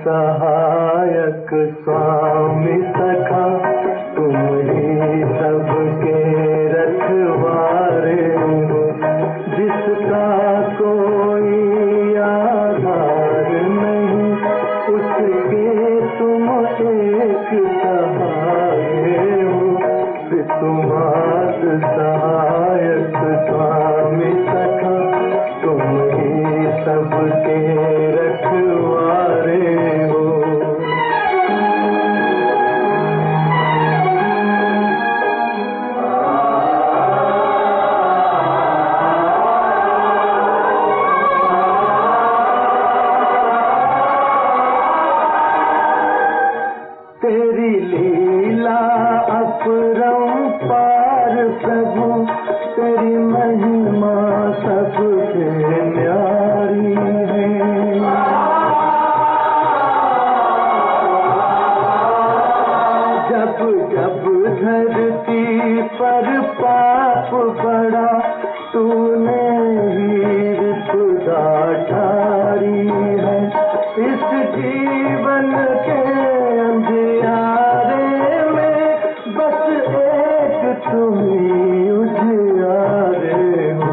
सहायक स्वामी सखा, तुम ही सबके रखवारे हो। जिसका कोई आधार नहीं, उसके तुम एक सहारे हो। तुम्हार सहायक स्वामी सखा, तुम ही सबके रखवारे हो। तेरी लीला अपरंपार प्रभु, तेरी महिमा सबसे न्यारी है। जब जब धरती पर पाप बढ़ा, तूने ही खुदा ठारी है। इस जीवन के अंधियारे में बस एक तुम ही उजियारे हो।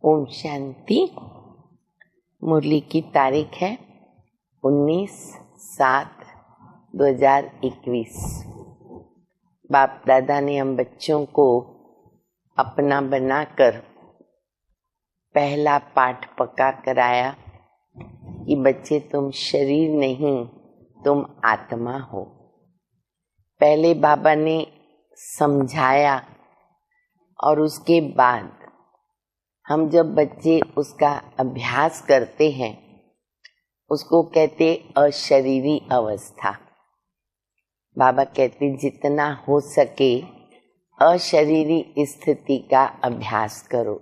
ओम शांति। मुरली की तारीख है 19/7/2021। बाप दादा ने हम बच्चों को अपना बनाकर पहला पाठ पका कराया कि बच्चे तुम शरीर नहीं, तुम आत्मा हो। पहले बाबा ने समझाया और उसके बाद हम जब बच्चे उसका अभ्यास करते हैं उसको कहते अशरीरी अवस्था। बाबा कहते जितना हो सके अशरीरी स्थिति का अभ्यास करो,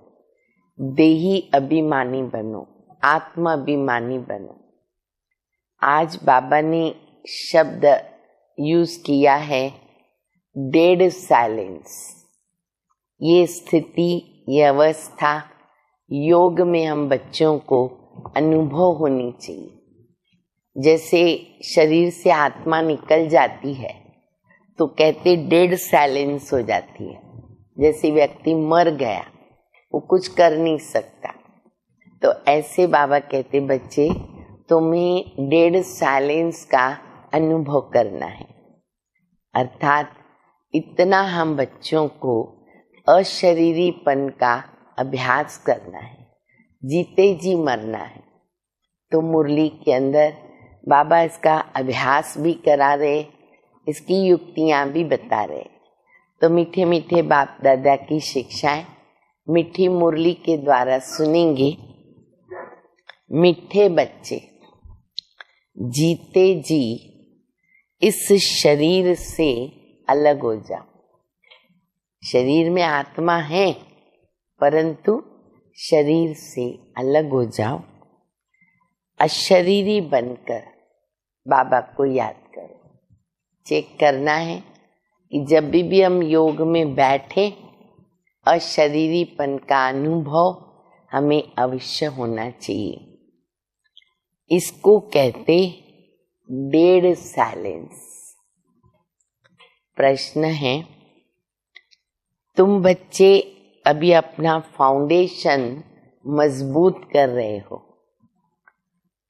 देही अभिमानी बनो, आत्मा अभिमानी बनो। आज बाबा ने शब्द यूज किया है डेड साइलेंस। ये स्थिति, ये अवस्था योग में हम बच्चों को अनुभव होनी चाहिए। जैसे शरीर से आत्मा निकल जाती है तो कहते डेड साइलेंस हो जाती है। जैसे व्यक्ति मर गया, वो कुछ कर नहीं सकता। तो ऐसे बाबा कहते बच्चे तुम्हें डेड साइलेंस का अनुभव करना है। अर्थात इतना हम बच्चों को अशरीरीपन का अभ्यास करना है, जीते जी मरना है। तो मुरली के अंदर बाबा इसका अभ्यास भी करा रहे, इसकी युक्तियां भी बता रहे। तो मीठे मीठे बाप दादा की शिक्षाएं मीठी मुरली के द्वारा सुनेंगे। मीठे बच्चे जीते जी इस शरीर से अलग हो जाओ। शरीर में आत्मा है परंतु शरीर से अलग हो जाओ। अशरीरी बनकर बाबा को याद करो। चेक करना है कि जब भी हम योग में बैठे अशरीरीपन का अनुभव हमें अवश्य होना चाहिए। इसको कहते डेड साइलेंस। प्रश्न है, तुम बच्चे अभी अपना फाउंडेशन मजबूत कर रहे हो।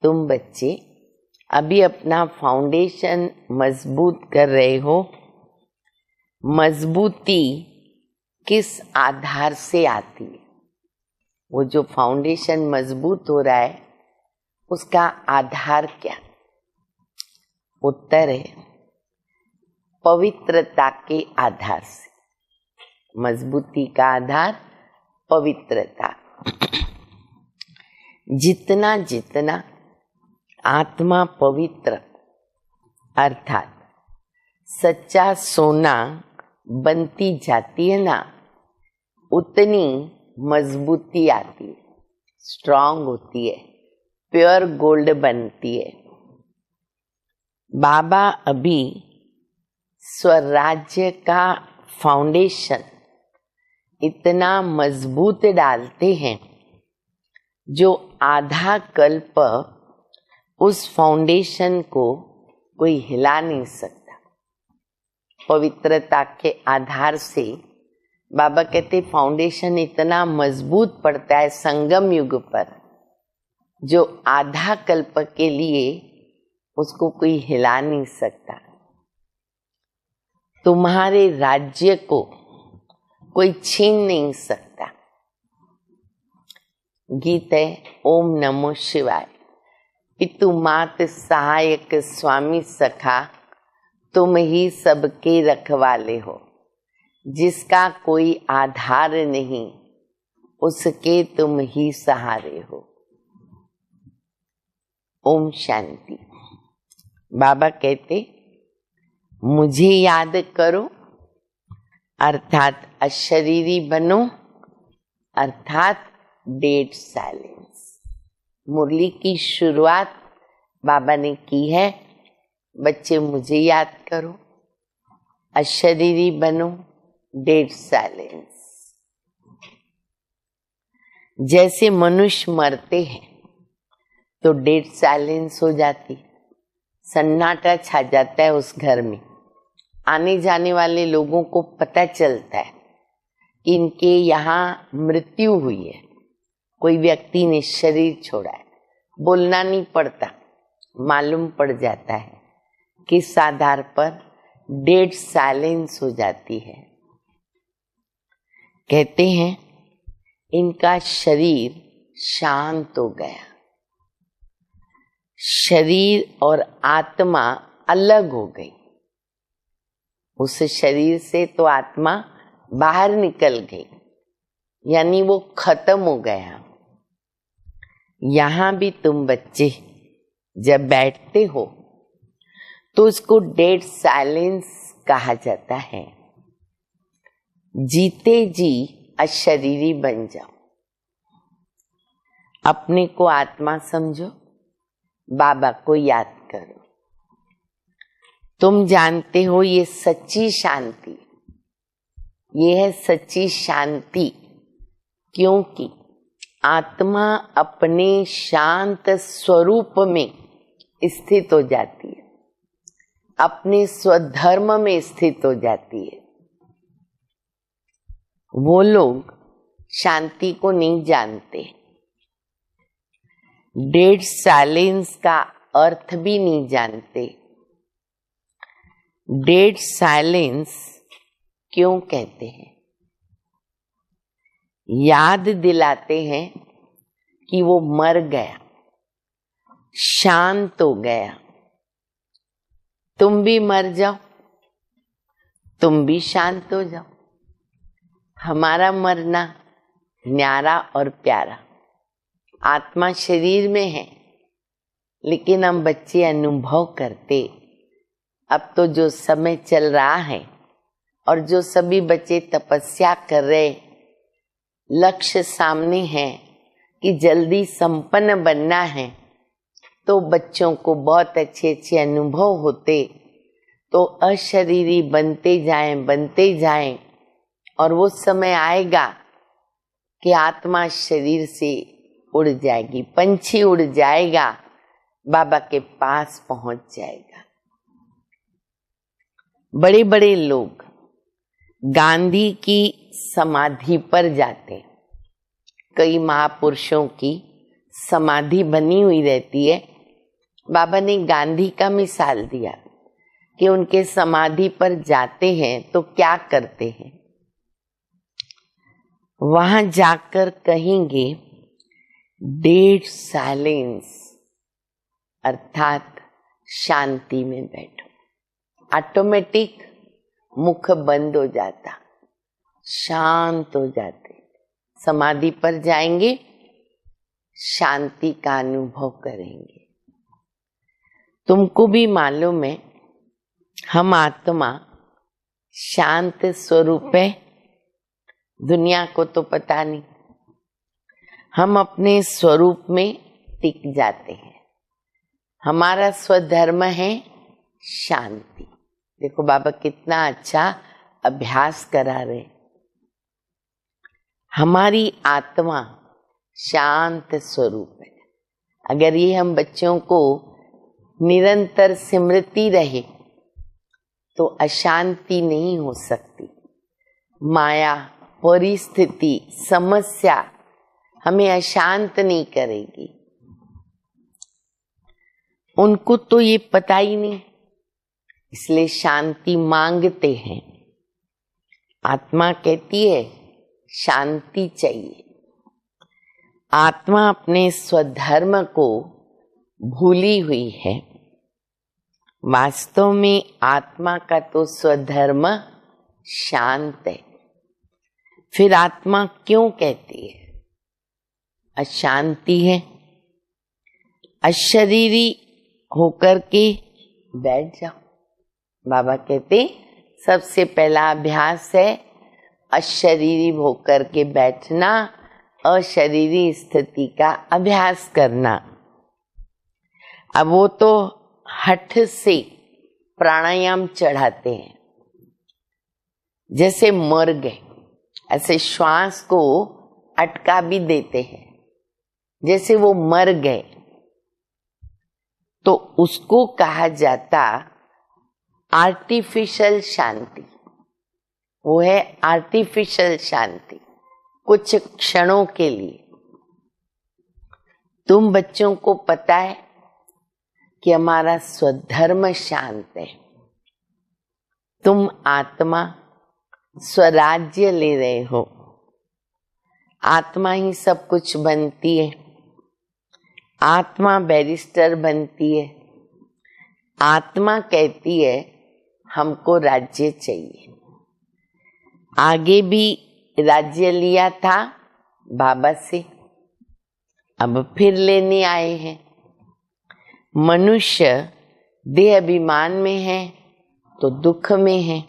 तुम बच्चे अभी अपना फाउंडेशन मजबूत कर रहे हो। मजबूती किस आधार से आती है? वो जो फाउंडेशन मजबूत हो रहा है उसका आधार क्या? उत्तर है पवित्रता के आधार से। मजबूती का आधार पवित्रता। जितना जितना आत्मा पवित्र अर्थात सच्चा सोना बनती जाती है ना, उतनी मजबूती आती है, स्ट्रांग होती है, प्योर गोल्ड बनती है। बाबा अभी स्वराज्य का फाउंडेशन इतना मजबूत डालते हैं जो आधा कल्प उस फाउंडेशन को कोई हिला नहीं सकता। पवित्रता के आधार से बाबा कहते फाउंडेशन इतना मजबूत पड़ता है संगम युग पर, जो आधा कल्प के लिए उसको कोई हिला नहीं सकता। तुम्हारे राज्य को कोई छीन नहीं सकता। गीत है ओम नमो शिवाय। पितु मात सहायक स्वामी सखा, तुम ही सबके रखवाले हो। जिसका कोई आधार नहीं, उसके तुम ही सहारे हो। ओम शांति। बाबा कहते मुझे याद करो अर्थात अशरीरी बनो, अर्थात डेड साइलेंस। मुरली की शुरुआत बाबा ने की है, बच्चे मुझे याद करो, अशरीरी बनो, डेड साइलेंस। जैसे मनुष्य मरते हैं तो डेड साइलेंस हो जाती, सन्नाटा छा जाता है उस घर में। आने जाने वाले लोगों को पता चलता है कि इनके यहाँ मृत्यु हुई है, कोई व्यक्ति ने शरीर छोड़ा है। बोलना नहीं पड़ता, मालूम पड़ जाता है। किस आधार पर? डेड साइलेंस हो जाती है। कहते हैं इनका शरीर शांत हो गया, शरीर और आत्मा अलग हो गई। उस शरीर से तो आत्मा बाहर निकल गई, यानी वो खत्म हो गया। यहां भी तुम बच्चे जब बैठते हो तो उसको डेड साइलेंस कहा जाता है। जीते जी अशरीरी बन जाओ, अपने को आत्मा समझो, बाबा को याद करो। तुम जानते हो ये सच्ची शांति, ये है सच्ची शांति। क्योंकि आत्मा अपने शांत स्वरूप में स्थित हो जाती है, अपने स्वधर्म में स्थित हो जाती है। वो लोग शांति को नहीं जानते, डेड साइलेंस का अर्थ भी नहीं जानते। डेड साइलेंस क्यों कहते हैं? याद दिलाते हैं कि वो मर गया, शांत हो गया। तुम भी मर जाओ, तुम भी शांत हो जाओ। हमारा मरना न्यारा और प्यारा। आत्मा शरीर में है, लेकिन हम बच्चे अनुभव करते। अब तो जो समय चल रहा है और जो सभी बच्चे तपस्या कर रहे, लक्ष्य सामने है कि जल्दी संपन्न बनना है, तो बच्चों को बहुत अच्छे अच्छे अनुभव होते, तो अशरीरी बनते जाएं और वो समय आएगा कि आत्मा शरीर से उड़ जाएगी, पंछी उड़ जाएगा, बाबा के पास पहुंच जाएगा। बड़े बड़े लोग गांधी की समाधि पर जाते, कई महापुरुषों की समाधि बनी हुई रहती है। बाबा ने गांधी का मिसाल दिया कि उनके समाधि पर जाते हैं तो क्या करते हैं। वहां जाकर कहेंगे डेड साइलेंस, अर्थात शांति में बैठो। ऑटोमेटिक मुख बंद हो जाता, शांत हो जाते। समाधि पर जाएंगे, शांति का अनुभव करेंगे। तुमको भी मालूम है, हम आत्मा शांत स्वरूप है, दुनिया को तो पता नहीं। हम अपने स्वरूप में टिक जाते हैं। हमारा स्वधर्म है शांति। देखो बाबा कितना अच्छा अभ्यास करा रहे। हमारी आत्मा शांत स्वरूप है। अगर ये हम बच्चों को निरंतर स्मृति रहे तो अशांति नहीं हो सकती। माया, परिस्थिति, समस्या हमें अशांत नहीं करेगी। उनको तो ये पता ही नहीं, इसलिए शांति मांगते हैं। आत्मा कहती है शांति चाहिए। आत्मा अपने स्वधर्म को भूली हुई है। वास्तव में आत्मा का तो स्वधर्म शांत है। फिर आत्मा क्यों कहती है अशांति है? अशरीरी होकर के बैठ जाओ। बाबा कहते सबसे पहला अभ्यास है अशरीरी होकर के बैठना, अशरीरी स्थिति का अभ्यास करना। अब वो तो हठ से प्राणायाम चढ़ाते हैं, जैसे मर गए ऐसे श्वास को अटका भी देते हैं, जैसे वो मर गए। तो उसको कहा जाता आर्टिफिशियल शांति। वो है आर्टिफिशियल शांति, कुछ क्षणों के लिए। तुम बच्चों को पता है कि हमारा स्वधर्म शांत है। तुम आत्मा स्वराज्य ले रहे हो। आत्मा ही सब कुछ बनती है। आत्मा बैरिस्टर बनती है। आत्मा कहती है हमको राज्य चाहिए। आगे भी राज्य लिया था बाबा से, अब फिर लेने आए हैं। मनुष्य देह अभिमान में है तो दुख में है।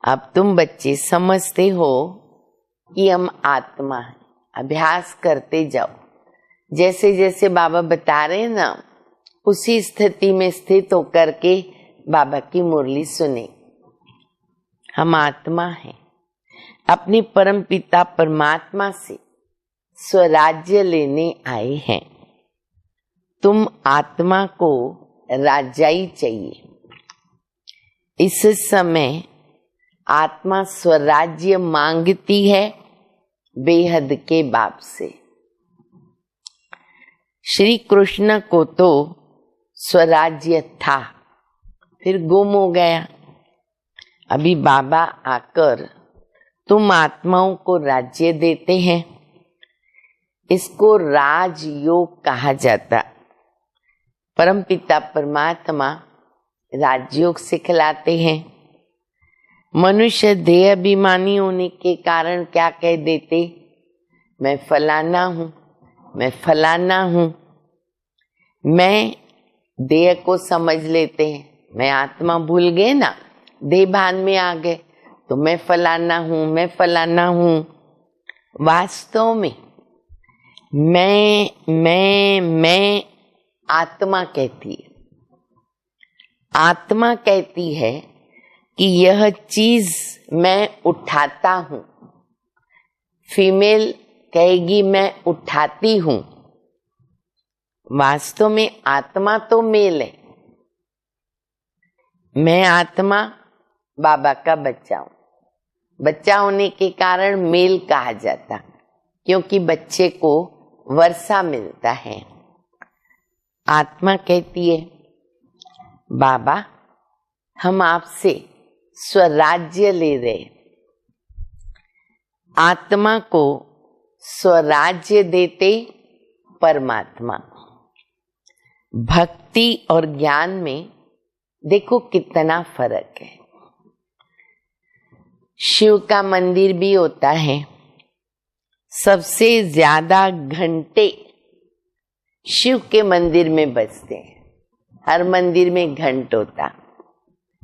अब तुम बच्चे समझते हो कि हम आत्मा है। अभ्यास करते जाओ। जैसे जैसे बाबा बता रहे हैं ना, उसी स्थिति में स्थित होकर के बाबा की मुरली सुने। हम आत्मा हैं, अपने परम पिता परमात्मा से स्वराज्य लेने आए हैं। तुम आत्मा को राजाई चाहिए। इस समय आत्मा स्वराज्य मांगती है बेहद के बाप से। श्री कृष्ण को तो स्वराज्य था, फिर गुम हो गया। अभी बाबा आकर तुम आत्माओं को राज्य देते हैं। इसको राजयोग कहा जाता। परमपिता परमात्मा राजयोग सिखलाते हैं। मनुष्य देह अभिमानी होने के कारण क्या कह देते, मैं फलाना हूं, मैं फलाना हूं। मैं देह को समझ लेते हैं, मैं आत्मा भूल गए ना, देह भान में आ गए तो मैं फलाना हूं, मैं फलाना हूं। वास्तव में मैं आत्मा कहती है। आत्मा कहती है कि यह चीज मैं उठाता हूं। फीमेल कहेगी मैं उठाती हूं। वास्तव में आत्मा तो मेल है। मैं आत्मा बाबा का बच्चा हूं। बच्चा होने के कारण मेल कहा जाता, क्योंकि बच्चे को वर्षा मिलता है। आत्मा कहती है बाबा हम आपसे स्वराज्य ले रहे। आत्मा को स्वराज्य देते परमात्मा। भक्ति और ज्ञान में देखो कितना फर्क है। शिव का मंदिर भी होता है, सबसे ज्यादा घंटे शिव के मंदिर में बजते हैं। हर मंदिर में घंट होता,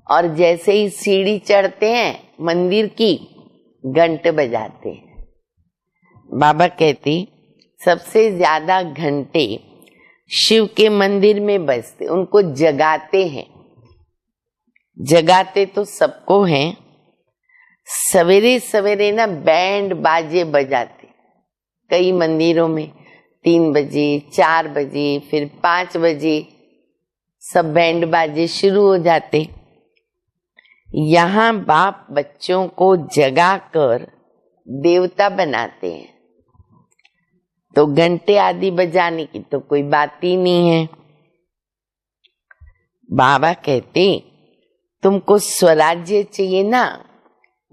और जैसे ही सीढ़ी चढ़ते हैं मंदिर की, घंट बजाते हैं। बाबा कहती सबसे ज्यादा घंटे शिव के मंदिर में बजते, उनको जगाते हैं। जगाते तो सबको हैं, सवेरे सवेरे ना बैंड बाजे बजाते। कई मंदिरों में 3 बजे, 4 बजे, फिर 5 बजे सब बैंड बाजे शुरू हो जाते। यहाँ बाप बच्चों को जगाकर देवता बनाते हैं, तो घंटे आदि बजाने की तो कोई बात ही नहीं है। बाबा कहते तुमको स्वराज्य चाहिए ना,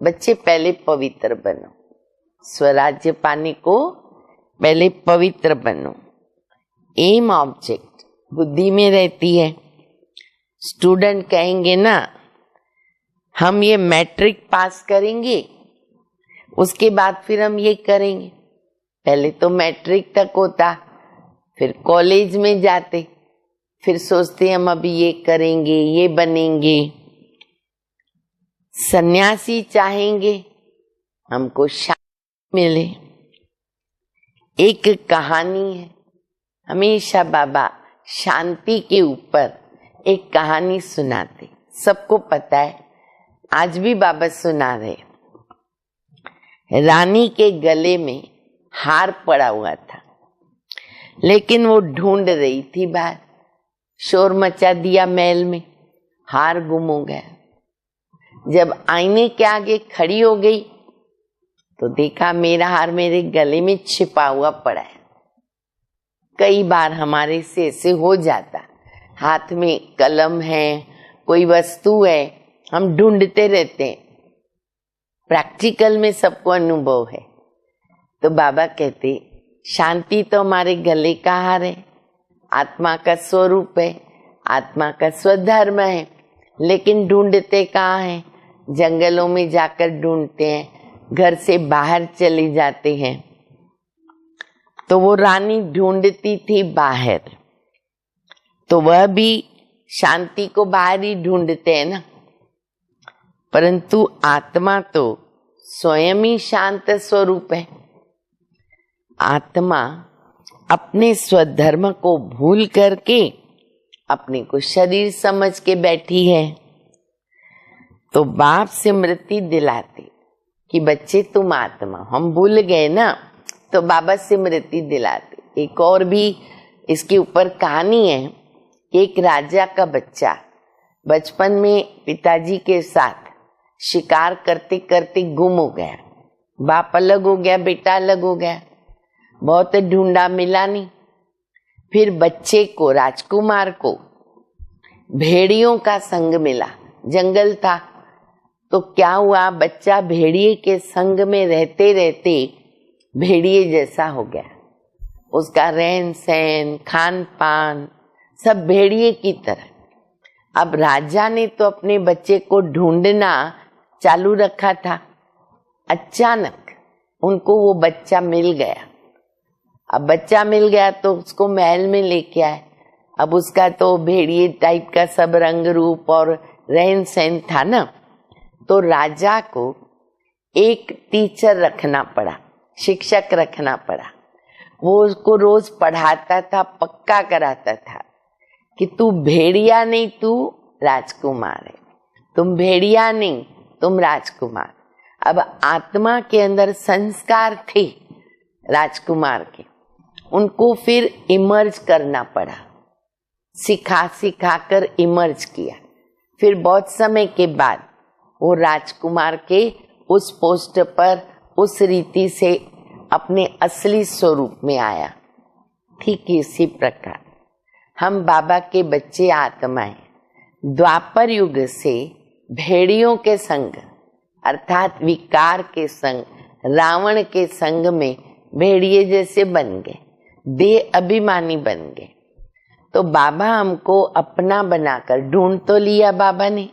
बच्चे पहले पवित्र बनो। स्वराज्य पाने को पहले पवित्र बनो। एम ऑब्जेक्ट बुद्धि में रहती है। स्टूडेंट कहेंगे ना हम ये मैट्रिक पास करेंगे, उसके बाद फिर हम ये करेंगे। पहले तो मैट्रिक तक होता, फिर कॉलेज में जाते, फिर सोचते हम अभी ये करेंगे, ये बनेंगे। सन्यासी चाहेंगे हमको शांति मिले। एक कहानी है, हमेशा बाबा शांति के ऊपर एक कहानी सुनाते, सबको पता है, आज भी बाबा सुना रहे। रानी के गले में हार पड़ा हुआ था, लेकिन वो ढूंढ रही थी बाहर। शोर मचा दिया महल में, हार गुम हो गया। जब आईने के आगे खड़ी हो गई तो देखा मेरा हार मेरे गले में छिपा हुआ पड़ा है। कई बार हमारे से ऐसे हो जाता, हाथ में कलम है, कोई वस्तु है, हम ढूंढते रहते हैं। प्रैक्टिकल में सबको अनुभव है। तो बाबा कहते शांति तो हमारे गले का हार है, आत्मा का स्वरूप है, आत्मा का स्वधर्म है, लेकिन ढूंढते कहाँ हैं? जंगलों में जाकर ढूंढते हैं, घर से बाहर चले जाते हैं। तो वो रानी ढूंढती थी बाहर, तो वह भी शांति को बाहर ही ढूंढते हैं ना। परंतु आत्मा तो स्वयं ही शांत स्वरूप है। आत्मा अपने स्वधर्म को भूल करके अपने को शरीर समझ के बैठी है। तो बाप से स्मृति दिलाते कि बच्चे तुम आत्मा, हम भूल गए ना, तो बाबा से स्मृति दिलाते। एक और भी इसके ऊपर कहानी है। एक राजा का बच्चा बचपन में पिताजी के साथ शिकार करते करते गुम हो गया। बाप अलग हो गया, बेटा अलग हो गया, बहुत ढूंढा, मिला नहीं। फिर बच्चे को, राजकुमार को भेड़ियों का संग मिला। जंगल था तो क्या हुआ, बच्चा भेड़िए के संग में रहते रहते भेड़िए जैसा हो गया। उसका रहन सहन, खान पान सब भेड़िए की तरह। अब राजा ने तो अपने बच्चे को ढूंढना चालू रखा था। अचानक उनको वो बच्चा मिल गया। अब बच्चा मिल गया तो उसको महल में लेके आए। अब उसका तो भेड़िए टाइप का सब रंग रूप और रहन सहन था ना, तो राजा को एक टीचर रखना पड़ा, शिक्षक रखना पड़ा। वो उसको रोज पढ़ाता था, पक्का कराता था कि तू भेड़िया नहीं, तू राजकुमार है। तुम भेड़िया नहीं, तुम राजकुमार। अब आत्मा के अंदर संस्कार थे राजकुमार के, उनको फिर इमर्ज करना पड़ा। सिखा कर इमर्ज किया। फिर बहुत समय के बाद वो राजकुमार के उस पोस्ट पर उस रीति से अपने असली स्वरूप में आया। ठीक इसी प्रकार हम बाबा के बच्चे आत्माएं द्वापर युग से भेड़ियों के संग अर्थात विकार के संग, रावण के संग में भेड़िए जैसे बन गए, देह अभिमानी बन गए। तो बाबा हमको अपना बनाकर ढूंढ तो लिया बाबा ने,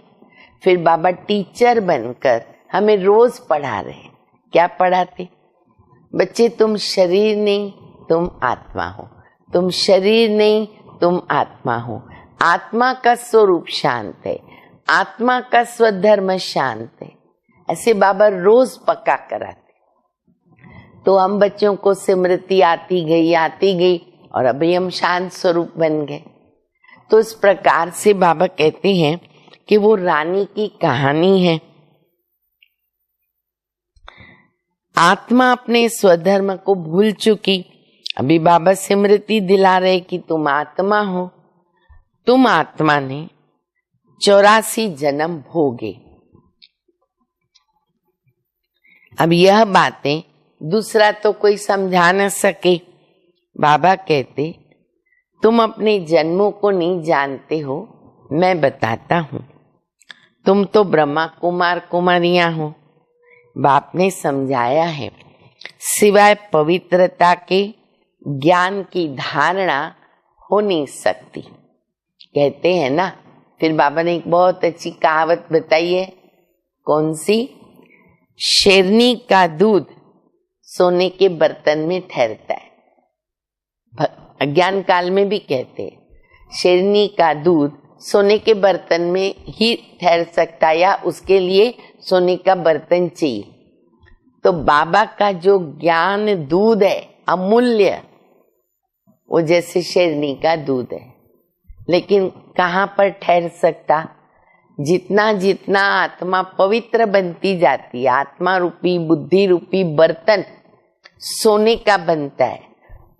फिर बाबा टीचर बनकर हमें रोज पढ़ा रहे। क्या पढ़ाते? बच्चे, तुम शरीर नहीं, तुम आत्मा हो। तुम शरीर नहीं, तुम आत्मा हो। आत्मा का स्वरूप शांत है, आत्मा का स्वधर्म शांत है। ऐसे बाबा रोज पक्का कराते। तो हम बच्चों को स्मृति आती गई और अभी हम शांत स्वरूप बन गए। तो इस प्रकार से बाबा कहते हैं कि वो रानी की कहानी है। आत्मा अपने स्वधर्म को भूल चुकी। अभी बाबा स्मृति दिला रहे कि तुम आत्मा हो। तुम आत्मा ने 84 जन्म भोगे। अब यह बातें दूसरा तो कोई समझा न सके। बाबा कहते, तुम अपने जन्मों को नहीं जानते हो, मैं बताता हूँ। तुम तो ब्रह्मा कुमार कुमारियां हो। बाप ने समझाया है, सिवाय पवित्रता के ज्ञान की धारणा हो नहीं सकती। कहते हैं ना, फिर बाबा ने एक बहुत अच्छी कहावत बताई है। कौन सी? शेरनी का दूध सोने के बर्तन में ठहरता है। अज्ञान काल में भी कहते हैं, शेरनी का दूध सोने के बर्तन में ही ठहर सकता है, या उसके लिए सोने का बर्तन चाहिए। तो बाबा का जो ज्ञान दूध है अमूल्य, वो जैसे शेरनी का दूध है। लेकिन कहाँ पर ठहर सकता? जितना जितना आत्मा पवित्र बनती जाती है, आत्मा रूपी बुद्धि रूपी बर्तन सोने का बनता है,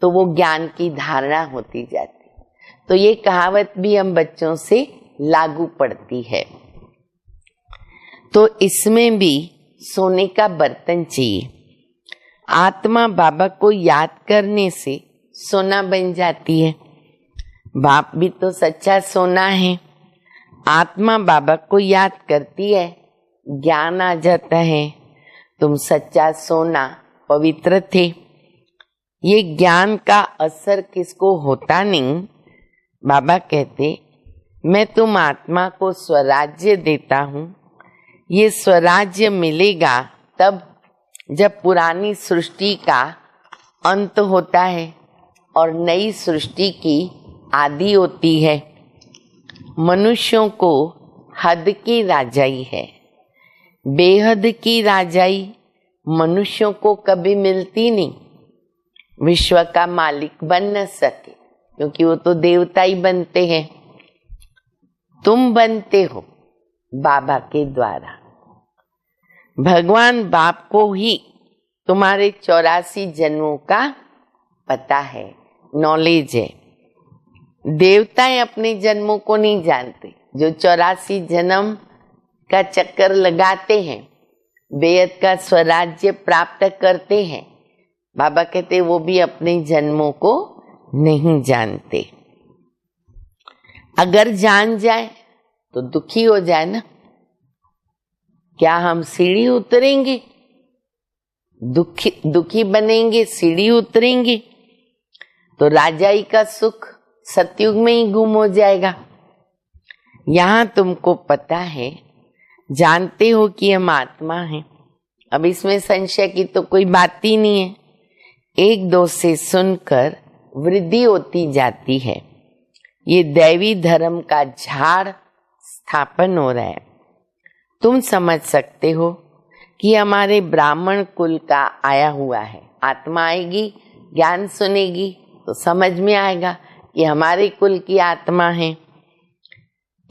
तो वो ज्ञान की धारणा होती जाती है। तो ये कहावत भी हम बच्चों से लागू पड़ती है। तो इसमें भी सोने का बर्तन चाहिए। आत्मा बाबा को याद करने से सोना बन जाती है। बाप भी तो सच्चा सोना है। आत्मा बाबा को याद करती है, ज्ञान आ जाता है। तुम सच्चा सोना पवित्र थे। ये ज्ञान का असर किसको होता नहीं। बाबा कहते, मैं तुम आत्मा को स्वराज्य देता हूँ। ये स्वराज्य मिलेगा तब जब पुरानी सृष्टि का अंत होता है और नई सृष्टि की आदि होती है। मनुष्यों को हद की राजाई है, बेहद की राजाई मनुष्यों को कभी मिलती नहीं। विश्व का मालिक बन न सके, क्योंकि वो तो देवता ही बनते हैं। तुम बनते हो बाबा के द्वारा। भगवान बाप को ही तुम्हारे 84 जन्मों का पता है, नॉलेज है। देवताएं अपने जन्मों को नहीं जानते। जो 84 जन्म का चक्कर लगाते हैं, बेहद का स्वराज्य प्राप्त करते हैं, बाबा कहते वो भी अपने जन्मों को नहीं जानते। अगर जान जाए तो दुखी हो जाए ना। क्या हम सीढ़ी उतरेंगे? दुखी बनेंगे, सीढ़ी उतरेंगे तो राजाई का सुख सतयुग में ही गुम हो जाएगा। यहाँ तुमको पता है, जानते हो कि हम आत्मा हैं। अब इसमें संशय की तो कोई बात ही नहीं है। एक दो से सुनकर वृद्धि होती जाती है। ये दैवी धर्म का झाड़ स्थापन हो रहा है। तुम समझ सकते हो कि हमारे ब्राह्मण कुल का आया हुआ है। आत्मा आएगी, ज्ञान सुनेगी तो समझ में आएगा कि हमारे कुल की आत्मा है।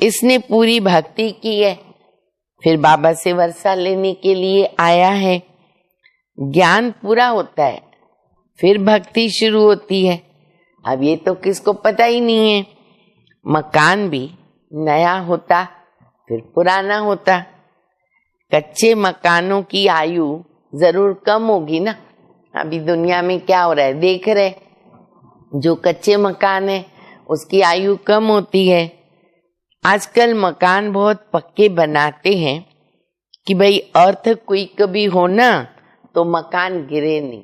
इसने पूरी भक्ति की है, फिर बाबा से वर्षा लेने के लिए आया है। ज्ञान पूरा होता है, फिर भक्ति शुरू होती है। अब ये तो किसको पता ही नहीं है। मकान भी नया होता फिर पुराना होता। कच्चे मकानों की आयु जरूर कम होगी ना। अभी दुनिया में क्या हो रहा है देख रहे, जो कच्चे मकान है उसकी आयु कम होती है। आजकल मकान बहुत पक्के बनाते हैं कि भाई अर्थक्वेक भी हो ना तो मकान गिरे नहीं।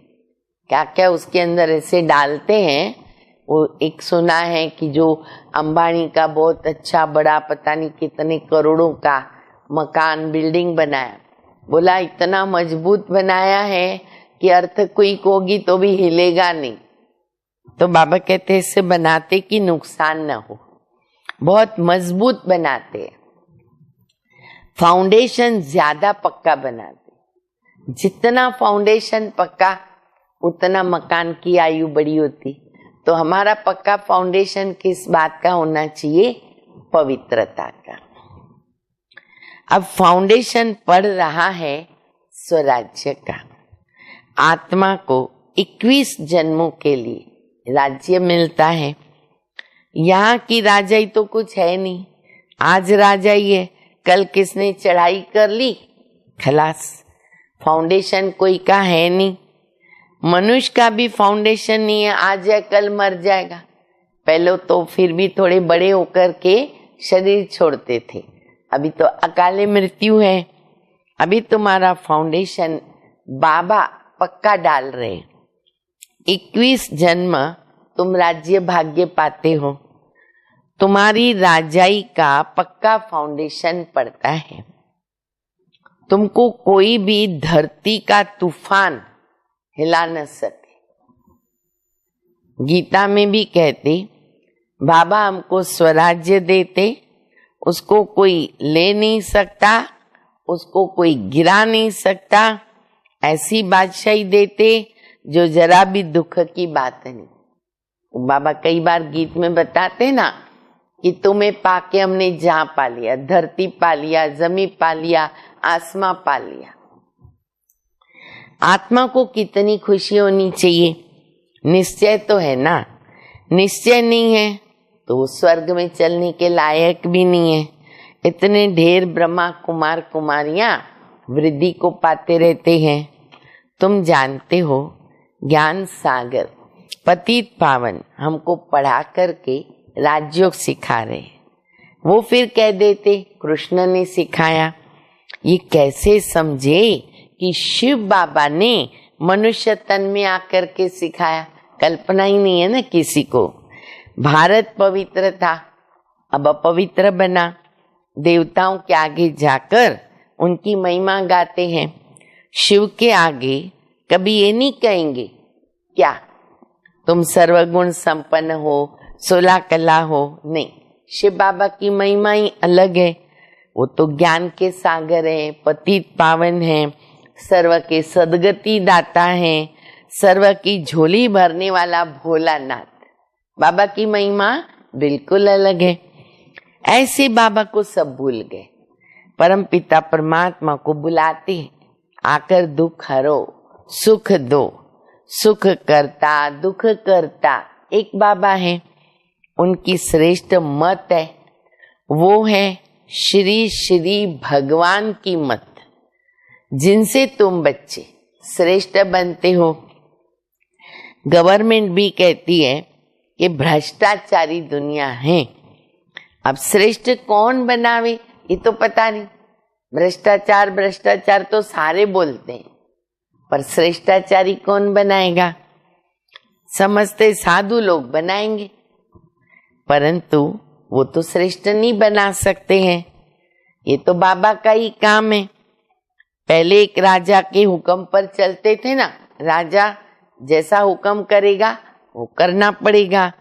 क्या क्या उसके अंदर ऐसे डालते हैं। वो एक सुना है कि जो अंबानी का बहुत अच्छा बड़ा पता नहीं कितने करोड़ों का मकान बिल्डिंग बनाया, बोला इतना मजबूत बनाया है कि अर्थक्वेक होगी तो भी हिलेगा नहीं। तो बाबा कहते हैं इससे बनाते कि नुकसान ना हो, बहुत मजबूत बनाते हैं, फाउंडेशन ज्यादा पक्का बनाते। जितना फाउंडेशन पक्का उतना मकान की आयु बड़ी होती। तो हमारा पक्का फाउंडेशन किस बात का होना चाहिए? पवित्रता का। अब फाउंडेशन पड़ रहा है स्वराज्य का। आत्मा को 21 जन्मों के लिए राज्य मिलता है। यहाँ की राजाई तो कुछ है नहीं, आज राजाई है, कल किसने चढ़ाई कर ली खलास, फाउंडेशन कोई का है नहीं। मनुष्य का भी फाउंडेशन नहीं है, आज या कल मर जाएगा। पहले तो फिर भी थोड़े बड़े होकर के शरीर छोड़ते थे, अभी तो अकाले मृत्यु है। अभी तुम्हारा फाउंडेशन बाबा पक्का डाल रहे। 21 जन्म तुम राज्य भाग्य पाते हो, तुम्हारी राजाई का पक्का फाउंडेशन पड़ता है। तुमको कोई भी धरती का तूफान हिला न सके। गीता में भी कहते बाबा हमको स्वराज्य देते, उसको कोई ले नहीं सकता, उसको कोई गिरा नहीं सकता, ऐसी बादशाही देते जो जरा भी दुख की बात नहीं। बाबा कई बार गीत में बताते ना कि तुम्हें पाके हमने जहां पा लिया, धरती पा लिया, जमीन पा लिया, आसमां पा लिया। आत्मा को कितनी खुशी होनी चाहिए। निश्चय तो है ना, निश्चय नहीं है तो स्वर्ग में चलने के लायक भी नहीं है। इतने ढेर ब्रह्मा कुमार कुमारियां वृद्धि को पाते रहते हैं। तुम जानते हो ज्ञान सागर पतित पावन हमको पढ़ा करके राजयोग सिखा रहे। वो फिर कह देते कृष्ण ने सिखाया। ये कैसे समझे कि शिव बाबा ने मनुष्य तन में आकर के सिखाया। कल्पना ही नहीं है ना किसी को। भारत पवित्र था, अब अपवित्र बना। देवताओं के आगे जाकर उनकी महिमा गाते हैं। शिव के आगे कभी ये नहीं कहेंगे क्या तुम सर्वगुण संपन्न हो, 16 कला हो, नहीं। शिव बाबा की महिमा ही अलग है। वो तो ज्ञान के सागर हैं, पतित पावन हैं, सर्व के सदगति दाता हैं, सर्व की झोली भरने वाला भोलानाथ। बाबा की महिमा बिल्कुल अलग है। ऐसे बाबा को सब भूल गए। परम पिता परमात्मा को बुलाते हैं, आकर दुख हरो, सुख दो। सुख करता दुख करता एक बाबा है। उनकी श्रेष्ठ मत है, वो है श्री श्री भगवान की मत, जिनसे तुम बच्चे श्रेष्ठ बनते हो। गवर्नमेंट भी कहती है कि भ्रष्टाचारी दुनिया है। अब श्रेष्ठ कौन बनावे ये तो पता नहीं। भ्रष्टाचार भ्रष्टाचार तो सारे बोलते हैं, पर श्रेष्ठाचारी कौन बनाएगा? समझते साधु लोग बनाएंगे, परंतु वो तो श्रेष्ठ नहीं बना सकते हैं। ये तो बाबा का ही काम है। पहले एक राजा के हुक्म पर चलते थे ना, राजा जैसा हुक्म करेगा वो करना पड़ेगा।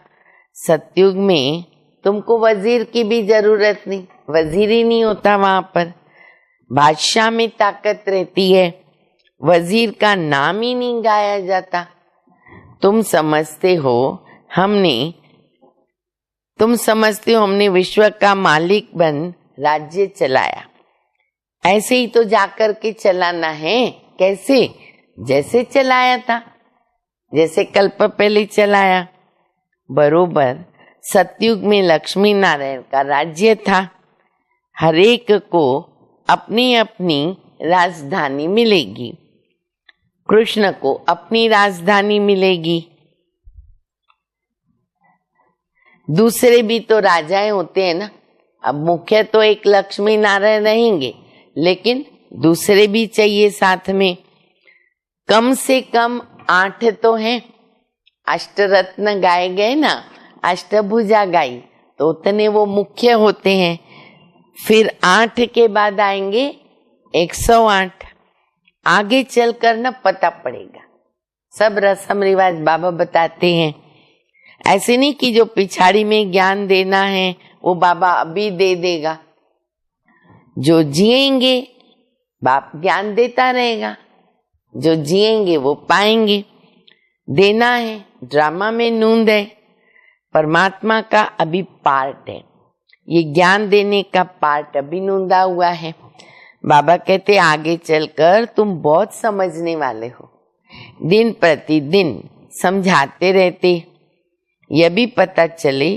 सतयुग में तुमको वजीर की भी जरूरत नहीं, वजीर ही नहीं होता वहां पर। बादशाह में ताकत रहती है, वजीर का नाम ही नहीं गाया जाता। तुम समझते हो हमने विश्व का मालिक बन राज्य चलाया। ऐसे ही तो जाकर के चलाना है। कैसे? जैसे चलाया था, जैसे कल्प पहले चलाया। बरोबर सतयुग में लक्ष्मी नारायण का राज्य था। हर एक को अपनी अपनी राजधानी मिलेगी। कृष्ण को अपनी राजधानी मिलेगी। दूसरे भी तो राजाएं होते हैं ना। अब मुख्य तो एक लक्ष्मी नारायण रहेंगे, लेकिन दूसरे भी चाहिए साथ में। कम से कम 8 तो हैं। अष्टरत्न गाए गए ना, अष्टभुजा गाई, तो उतने वो मुख्य होते हैं। फिर 8 के बाद आएंगे 108। आगे चलकर न पता पड़ेगा सब रस्म रिवाज बाबा बताते हैं। ऐसे नहीं कि जो पिछाड़ी में ज्ञान देना है वो बाबा अभी दे देगा। जो जिएंगे बाप ज्ञान देता रहेगा, जो जिएंगे वो पाएंगे। देना है, ड्रामा में नूंद है, परमात्मा का अभी पार्ट है, ये ज्ञान देने का पार्ट अभी नूंदा हुआ है। बाबा कहते आगे चलकर तुम बहुत समझने वाले हो, दिन प्रतिदिन समझाते रहते, यह भी पता चले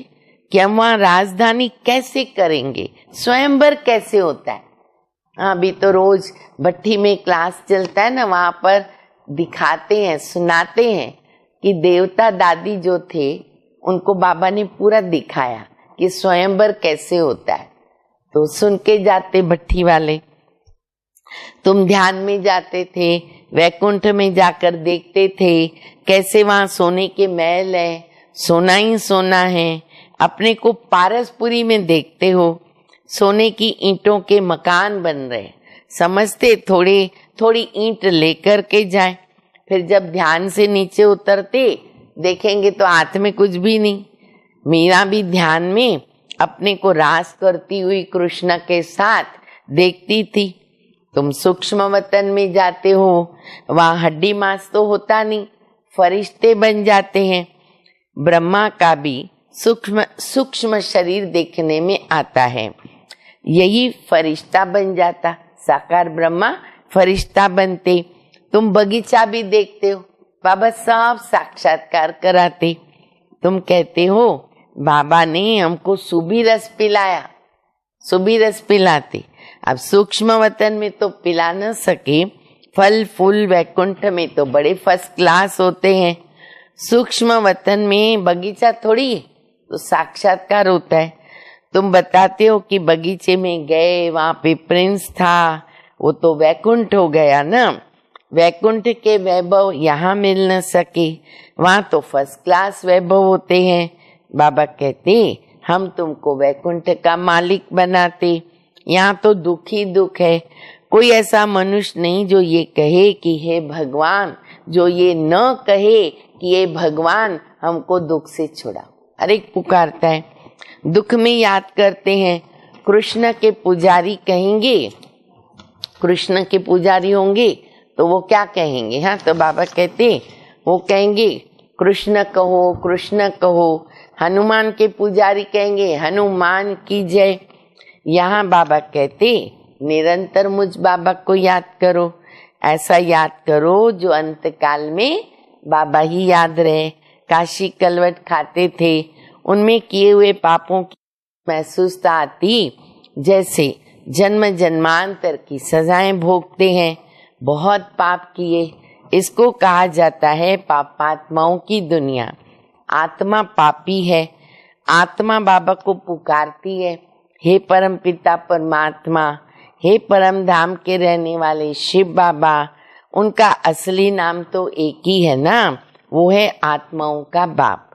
कि हम वहाँ राजधानी कैसे करेंगे, स्वयंवर कैसे होता है। अभी तो रोज भट्टी में क्लास चलता है ना, वहां पर दिखाते हैं, सुनाते हैं कि देवता दादी जो थे उनको बाबा ने पूरा दिखाया कि स्वयंवर कैसे होता है। तो सुन के जाते भट्टी वाले। तुम ध्यान में जाते थे, वैकुंठ में जाकर देखते थे कैसे वहां सोने के महल है, सोना ही सोना है। अपने को पारसपुरी में देखते हो, सोने की ईंटों के मकान बन रहे, समझते थोड़ी थोड़ी ईंट लेकर के जाए, फिर जब ध्यान से नीचे उतरते देखेंगे तो हाथ में कुछ भी नहीं। मीरा भी ध्यान में अपने को रास करती हुई कृष्ण के साथ देखती थी। तुम सूक्ष्म वतन में जाते हो, वहां हड्डी मांस तो होता नहीं, फरिश्ते बन जाते हैं। ब्रह्मा का भी सूक्ष्म शरीर देखने में आता है, यही फरिश्ता बन जाता, साकार ब्रह्मा फरिश्ता बनते। तुम बगीचा भी देखते हो, बाबा सब साक्षात्कार कराते। तुम कहते हो बाबा ने हमको सूबी रस पिलाया, सूबी रस पिलाते। अब सूक्ष्म वतन में तो पिला न सके, फल फूल वैकुंठ में तो बड़े फर्स्ट क्लास होते हैं। सूक्ष्म वतन में बगीचा थोड़ी, तो साक्षात्कार होता है। तुम बताते हो कि बगीचे में गए, वहां पे प्रिंस था, वो तो वैकुंठ हो गया ना। वैकुंठ के वैभव यहाँ मिल न सके, वहां तो फर्स्ट क्लास वैभव होते हैं। बाबा कहते हम तुमको वैकुंठ का मालिक बनाते, यहाँ तो दुख ही दुख है। कोई ऐसा मनुष्य नहीं जो ये कहे कि हे भगवान, जो ये न कहे कि ये भगवान हमको दुख से छुड़ा। हर एक पुकारता है, दुख में याद करते हैं। कृष्ण के पुजारी कहेंगे, कृष्ण के पुजारी होंगे तो वो क्या कहेंगे? हाँ, तो बाबा कहते वो कहेंगे कृष्ण कहो, कृष्ण कहो। हनुमान के पुजारी कहेंगे हनुमान की जय। यहाँ बाबा कहते निरंतर मुझ बाबा को याद करो, ऐसा याद करो जो अंत काल में बाबा ही याद रहे। काशी कलवट खाते थे, उनमें किए हुए पापों की महसूसता आती, जैसे जन्म जन्मांतर की सजाएं भोगते हैं, बहुत पाप किए। इसको कहा जाता है पापात्माओं की दुनिया। आत्मा पापी है, आत्मा बाबा को पुकारती है, हे परम पिता परमात्मा, हे परम धाम के रहने वाले शिव बाबा। उनका असली नाम तो एक ही है ना, वो है आत्माओं का बाप।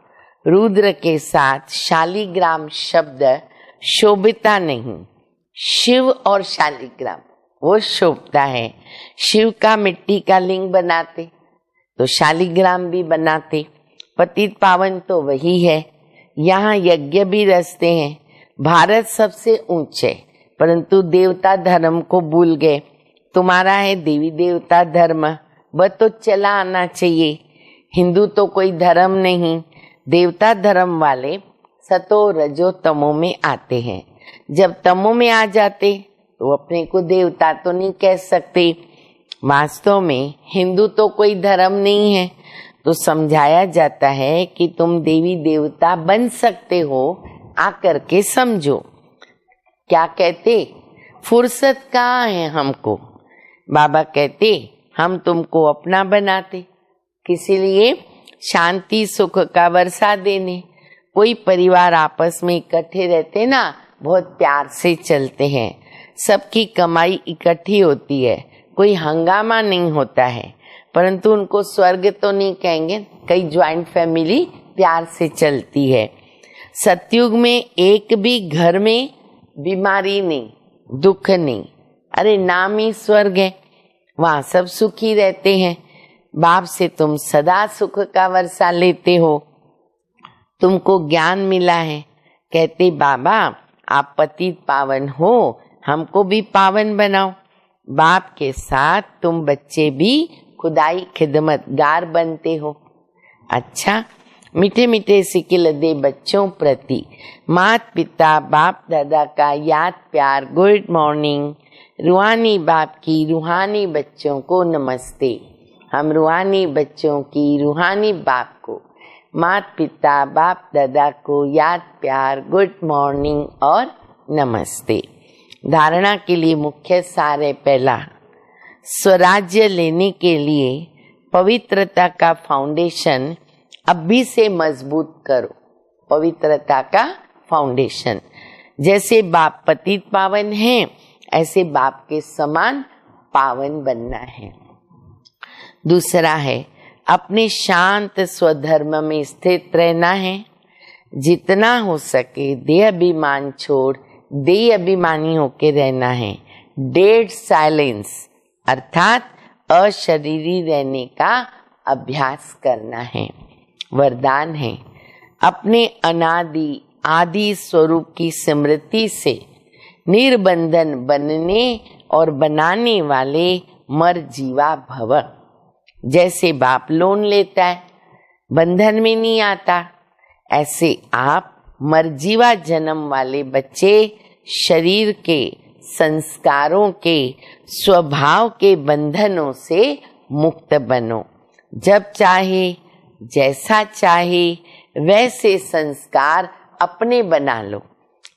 रुद्र के साथ शालिग्राम शब्द शोभिता नहीं, शिव और शालिग्राम वो शोभता है। शिव का मिट्टी का लिंग बनाते तो शालिग्राम भी बनाते, पतित पावन तो वही है। यहाँ यज्ञ भी रचते हैं। भारत सबसे ऊंचे, परंतु देवता धर्म को भूल गए। तुम्हारा है देवी देवता धर्म, वह तो चला आना चाहिए। हिंदू तो कोई धर्म नहीं, देवता धर्म वाले सतो रजो तमो में आते हैं। जब तमो में आ जाते तो अपने को देवता तो नहीं कह सकते। वास्तव में हिंदू तो कोई धर्म नहीं है, तो समझाया जाता है कि तुम देवी देवता बन सकते हो, आकर के समझो। क्या कहते? फुर्सत कहाँ है हमको? बाबा कहते हम तुमको अपना बनाते, किसी लिए शांति सुख का वर्षा देने। कोई परिवार आपस में इकट्ठे रहते ना, बहुत प्यार से चलते हैं, सबकी कमाई इकट्ठी होती है, कोई हंगामा नहीं होता है। परंतु उनको स्वर्ग तो नहीं कहेंगे, कई ज्वाइंट फैमिली प्यार से चलती है। सतयुग में एक भी घर में बीमारी नहीं, दुख नहीं, अरे नाम ही स्वर्ग है, वहां सब सुखी रहते हैं। बाप से तुम सदा सुख का वर्षा लेते हो, तुमको ज्ञान मिला है। कहते बाबा आप पतित पावन हो, हमको भी पावन बनाओ। बाप के साथ तुम बच्चे भी खुदाई खिदमतगार बनते हो। अच्छा, मीठे मीठे सिकिल दे बच्चों प्रति माता पिता बाप दादा का याद प्यार गुड मॉर्निंग। रूहानी बाप की रूहानी बच्चों को नमस्ते। हम रूहानी बच्चों की रूहानी बाप को, माता पिता बाप दादा को याद प्यार गुड मॉर्निंग और नमस्ते। धारणा के लिए मुख्य सार है, पहला स्वराज्य लेने के लिए पवित्रता का फाउंडेशन अभी से मजबूत करो। पवित्रता का फाउंडेशन, जैसे बाप पतित पावन हैं, ऐसे बाप के समान पावन बनना है। दूसरा है अपने शांत स्वधर्म में स्थित रहना है। जितना हो सके देह अभिमान छोड़ देह अभिमानी होके रहना है। डेड साइलेंस अर्थात अशरीरी रहने का अभ्यास करना है। वरदान है अपने अनादि आदि स्वरूप की स्मृति से निर्बंधन बनने और बनाने वाले मर जीवा भव। जैसे बाप लोन लेता है, बंधन में नहीं आता, ऐसे आप मरजीवा जन्म वाले बच्चे शरीर के संस्कारों के स्वभाव के बंधनों से मुक्त बनो। जब चाहे जैसा चाहे वैसे संस्कार अपने बना लो।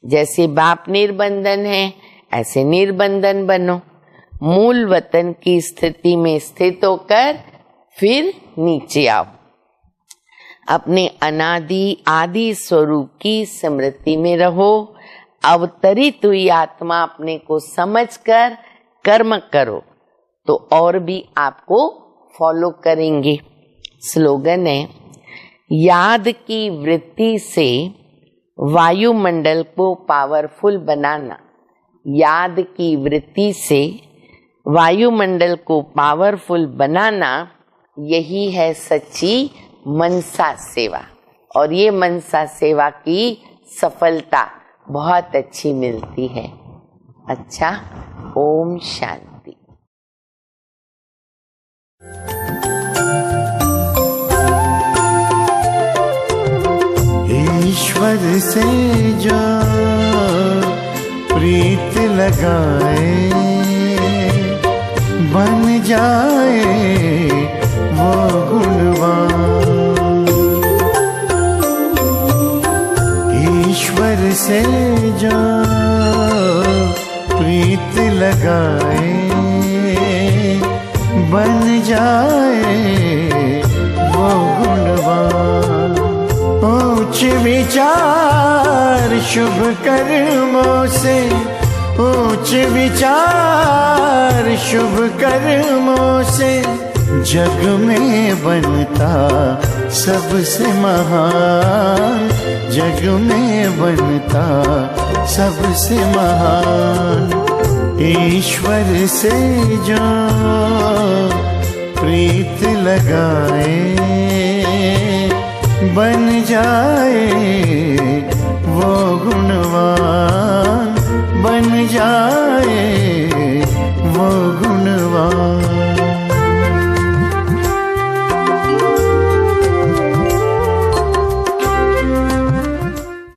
जैसे बाप निर्बंधन है, ऐसे निर्बंधन बनो। मूल वतन की स्थिति में स्थित होकर फिर नीचे आओ। अपने अनादि आदि स्वरूप की स्मृति में रहो। अवतरित हुई आत्मा अपने को समझकर कर्म करो तो और भी आपको फॉलो करेंगे। स्लोगन है याद की वृत्ति से वायुमंडल को पावरफुल बनाना। याद की वृत्ति से वायुमंडल को पावरफुल बनाना, यही है सच्ची मनसा सेवा। और ये मनसा सेवा की सफलता बहुत अच्छी मिलती है। अच्छा, ओम शांति। ईश्वर से जो प्रीत लगाए बन जाए वो गुणवान। ईश्वर से जो प्रीत लगाए बन जाए वो गुणवान। उच्च विचार शुभ कर्मों से, उच्च विचार शुभ कर्मों से जग में बनता सबसे महान। जग में बनता सबसे महान। ईश्वर से जो प्रीत लगाए बन जाए वो गुणवान। बन जाए